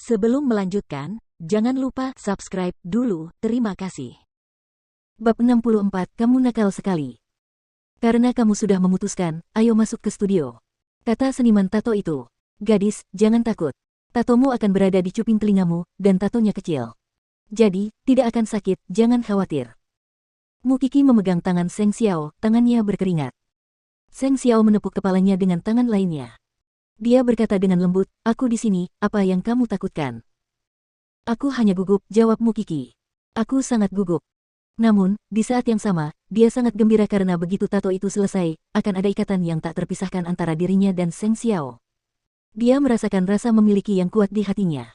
Sebelum melanjutkan, jangan lupa subscribe dulu, terima kasih. Bab 64, kamu nakal sekali. Karena kamu sudah memutuskan, ayo masuk ke studio. Kata seniman tato itu. Gadis, jangan takut. Tatomu akan berada di cuping telingamu, dan tatonya kecil. Jadi, tidak akan sakit, jangan khawatir. Mukiki memegang tangan Seng Xiao, tangannya berkeringat. Seng Xiao menepuk kepalanya dengan tangan lainnya. Dia berkata dengan lembut, aku di sini, apa yang kamu takutkan? Aku hanya gugup, jawab Mukiki. Aku sangat gugup. Namun, di saat yang sama, dia sangat gembira karena begitu tato itu selesai, akan ada ikatan yang tak terpisahkan antara dirinya dan Seng Xiao. Dia merasakan rasa memiliki yang kuat di hatinya.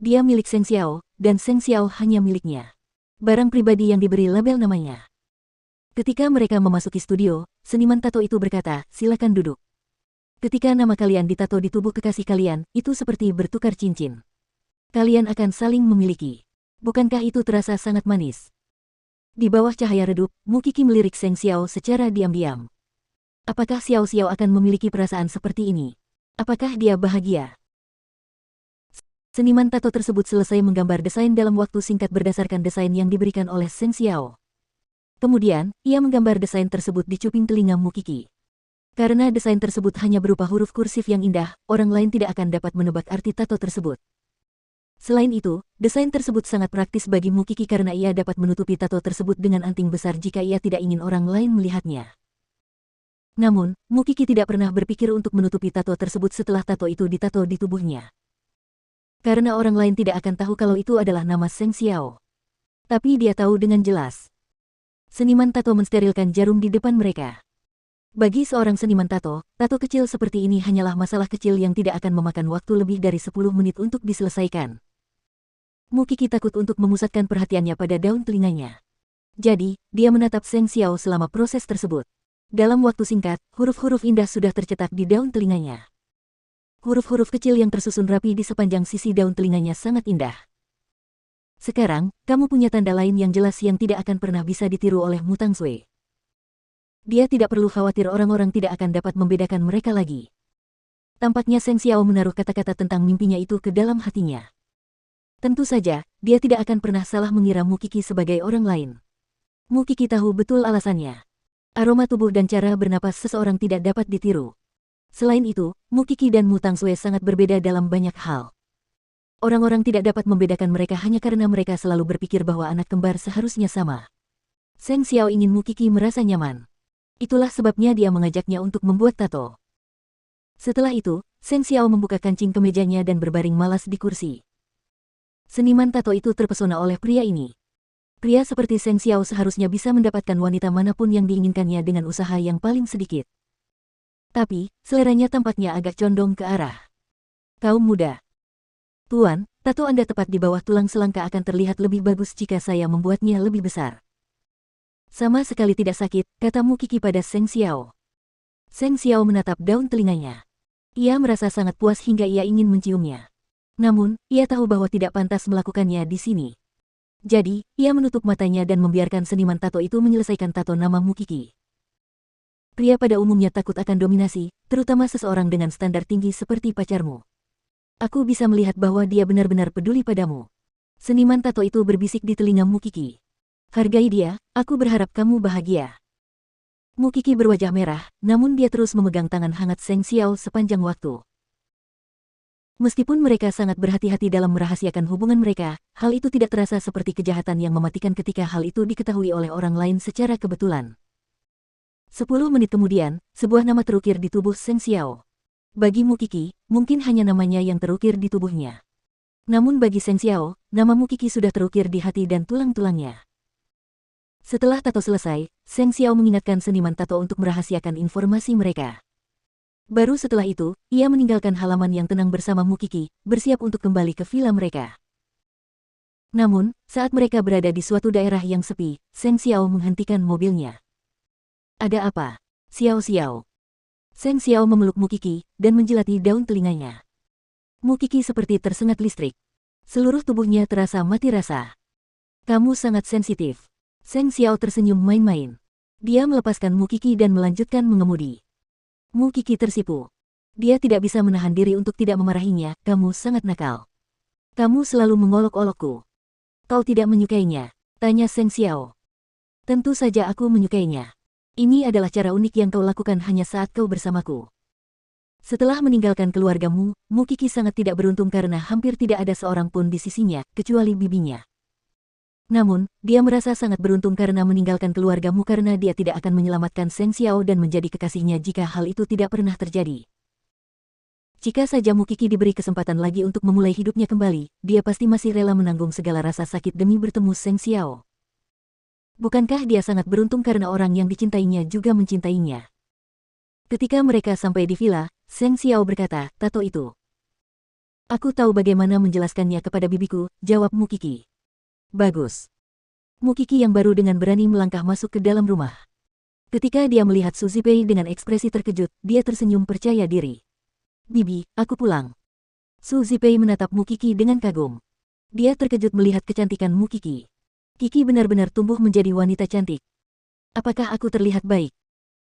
Dia milik Seng Xiao, dan Seng Xiao hanya miliknya. Barang pribadi yang diberi label namanya. Ketika mereka memasuki studio, seniman tato itu berkata, silakan duduk. Ketika nama kalian ditato di tubuh kekasih kalian, itu seperti bertukar cincin. Kalian akan saling memiliki. Bukankah itu terasa sangat manis? Di bawah cahaya redup, Mukiki melirik Seng Xiao secara diam-diam. Apakah Xiao Xiao akan memiliki perasaan seperti ini? Apakah dia bahagia? Seniman tato tersebut selesai menggambar desain dalam waktu singkat berdasarkan desain yang diberikan oleh Seng Xiao. Kemudian, ia menggambar desain tersebut di cuping telinga Mukiki. Karena desain tersebut hanya berupa huruf kursif yang indah, orang lain tidak akan dapat menebak arti tato tersebut. Selain itu, desain tersebut sangat praktis bagi Mukiki karena ia dapat menutupi tato tersebut dengan anting besar jika ia tidak ingin orang lain melihatnya. Namun, Mukiki tidak pernah berpikir untuk menutupi tato tersebut setelah tato itu ditato di tubuhnya. Karena orang lain tidak akan tahu kalau itu adalah nama Seng Xiao. Tapi dia tahu dengan jelas. Seniman tato mensterilkan jarum di depan mereka. Bagi seorang seniman tato, tato kecil seperti ini hanyalah masalah kecil yang tidak akan memakan waktu lebih dari 10 menit untuk diselesaikan. Mukiki takut untuk memusatkan perhatiannya pada daun telinganya. Jadi, dia menatap Seng Xiao selama proses tersebut. Dalam waktu singkat, huruf-huruf indah sudah tercetak di daun telinganya. Huruf-huruf kecil yang tersusun rapi di sepanjang sisi daun telinganya sangat indah. Sekarang, kamu punya tanda lain yang jelas yang tidak akan pernah bisa ditiru oleh Mutang Sui. Dia tidak perlu khawatir orang-orang tidak akan dapat membedakan mereka lagi. Tampaknya Seng Xiao menaruh kata-kata tentang mimpinya itu ke dalam hatinya. Tentu saja, dia tidak akan pernah salah mengira Mukiki sebagai orang lain. Mukiki tahu betul alasannya. Aroma tubuh dan cara bernapas seseorang tidak dapat ditiru. Selain itu, Mukiki dan Mutang Sui sangat berbeda dalam banyak hal. Orang-orang tidak dapat membedakan mereka hanya karena mereka selalu berpikir bahwa anak kembar seharusnya sama. Seng Xiao ingin Mukiki merasa nyaman. Itulah sebabnya dia mengajaknya untuk membuat tato. Setelah itu, Seng Xiao membuka kancing kemejanya dan berbaring malas di kursi. Seniman tato itu terpesona oleh pria ini. Pria seperti Seng Xiao seharusnya bisa mendapatkan wanita manapun yang diinginkannya dengan usaha yang paling sedikit. Tapi, seleranya tampaknya agak condong ke arah kaum muda. Tuan, tato Anda tepat di bawah tulang selangka akan terlihat lebih bagus jika saya membuatnya lebih besar. Sama sekali tidak sakit, kata Mukiki pada Seng Xiao. Seng Xiao menatap daun telinganya. Ia merasa sangat puas hingga ia ingin menciumnya. Namun, ia tahu bahwa tidak pantas melakukannya di sini. Jadi, ia menutup matanya dan membiarkan seniman tato itu menyelesaikan tato nama Mukiki. Pria pada umumnya takut akan dominasi, terutama seseorang dengan standar tinggi seperti pacarmu. Aku bisa melihat bahwa dia benar-benar peduli padamu. Seniman tato itu berbisik di telinga Mukiki. Hargai dia, aku berharap kamu bahagia. Mukiki berwajah merah, namun dia terus memegang tangan hangat Seng Xiao sepanjang waktu. Meskipun mereka sangat berhati-hati dalam merahasiakan hubungan mereka, hal itu tidak terasa seperti kejahatan yang mematikan ketika hal itu diketahui oleh orang lain secara kebetulan. 10 menit kemudian, sebuah nama terukir di tubuh Seng Xiao. Bagi Mukiki, mungkin hanya namanya yang terukir di tubuhnya. Namun bagi Seng Xiao, nama Mukiki sudah terukir di hati dan tulang-tulangnya. Setelah tato selesai, Seng Xiao mengingatkan seniman tato untuk merahasiakan informasi mereka. Baru setelah itu, ia meninggalkan halaman yang tenang bersama Mukiki, bersiap untuk kembali ke villa mereka. Namun, saat mereka berada di suatu daerah yang sepi, Seng Xiao menghentikan mobilnya. Ada apa? Xiao Xiao. Seng Xiao memeluk Mukiki, dan menjilati daun telinganya. Mukiki seperti tersengat listrik. Seluruh tubuhnya terasa mati rasa. Kamu sangat sensitif. Seng Xiao tersenyum main-main. Dia melepaskan Mukiki dan melanjutkan mengemudi. Mukiki tersipu. Dia tidak bisa menahan diri untuk tidak memarahinya, kamu sangat nakal. Kamu selalu mengolok-olokku. Kau tidak menyukainya? Tanya Seng Xiao. Tentu saja aku menyukainya. Ini adalah cara unik yang kau lakukan hanya saat kau bersamaku. Setelah meninggalkan keluargamu, Mu Qixi sangat tidak beruntung karena hampir tidak ada seorang pun di sisinya, kecuali bibinya. Namun, dia merasa sangat beruntung karena meninggalkan keluargamu karena dia tidak akan menyelamatkan Seng Xiao dan menjadi kekasihnya jika hal itu tidak pernah terjadi. Jika saja Mu Qixi diberi kesempatan lagi untuk memulai hidupnya kembali, dia pasti masih rela menanggung segala rasa sakit demi bertemu Seng Xiao. Bukankah dia sangat beruntung karena orang yang dicintainya juga mencintainya? Ketika mereka sampai di villa, Seng Xiao berkata, "Tato itu. Aku tahu bagaimana menjelaskannya kepada bibiku," jawab Mu Qixi. "Bagus." Mu Qixi yang baru dengan berani melangkah masuk ke dalam rumah. Ketika dia melihat Su Zipei dengan ekspresi terkejut, dia tersenyum percaya diri. "Bibi, aku pulang." Su Zipei menatap Mu Qixi dengan kagum. Dia terkejut melihat kecantikan Mu Qixi. Qixi benar-benar tumbuh menjadi wanita cantik. "Apakah aku terlihat baik?"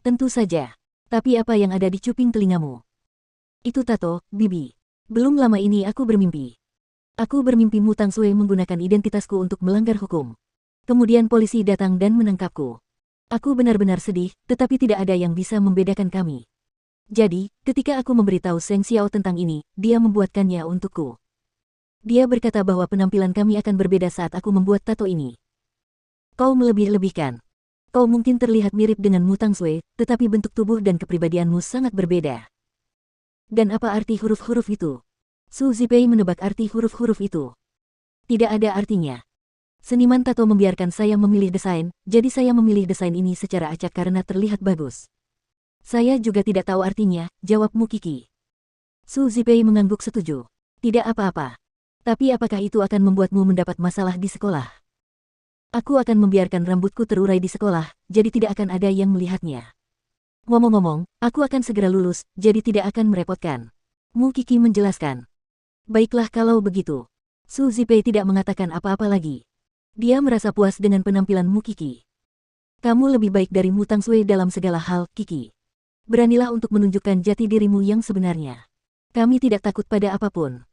"Tentu saja. Tapi apa yang ada di cuping telingamu?" "Itu tato, Bibi. Belum lama ini aku bermimpi. Aku bermimpi Mu Tangsue menggunakan identitasku untuk melanggar hukum. Kemudian polisi datang dan menangkapku. Aku benar-benar sedih, tetapi tidak ada yang bisa membedakan kami. Jadi, ketika aku memberitahu Seng Xiao tentang ini, dia membuatkannya untukku. Dia berkata bahwa penampilan kami akan berbeda saat aku membuat tato ini." "Kau melebih-lebihkan. Kau mungkin terlihat mirip dengan Mu Tangsue, tetapi bentuk tubuh dan kepribadianmu sangat berbeda." "Dan apa arti huruf-huruf itu?" Su Zipei menebak arti huruf-huruf itu. "Tidak ada artinya. Seniman tato membiarkan saya memilih desain, jadi saya memilih desain ini secara acak karena terlihat bagus." "Saya juga tidak tahu artinya," jawab Mu Qixi. Su Zipei mengangguk setuju. "Tidak apa-apa. Tapi apakah itu akan membuatmu mendapat masalah di sekolah?" "Aku akan membiarkan rambutku terurai di sekolah, jadi tidak akan ada yang melihatnya. Ngomong-ngomong, aku akan segera lulus, jadi tidak akan merepotkan." Mu Qixi menjelaskan. "Baiklah kalau begitu." Su Zipei tidak mengatakan apa-apa lagi. Dia merasa puas dengan penampilan Mu Qixi. "Kamu lebih baik dari Mu Tangsue dalam segala hal, Qixi. Beranilah untuk menunjukkan jati dirimu yang sebenarnya. Kami tidak takut pada apapun."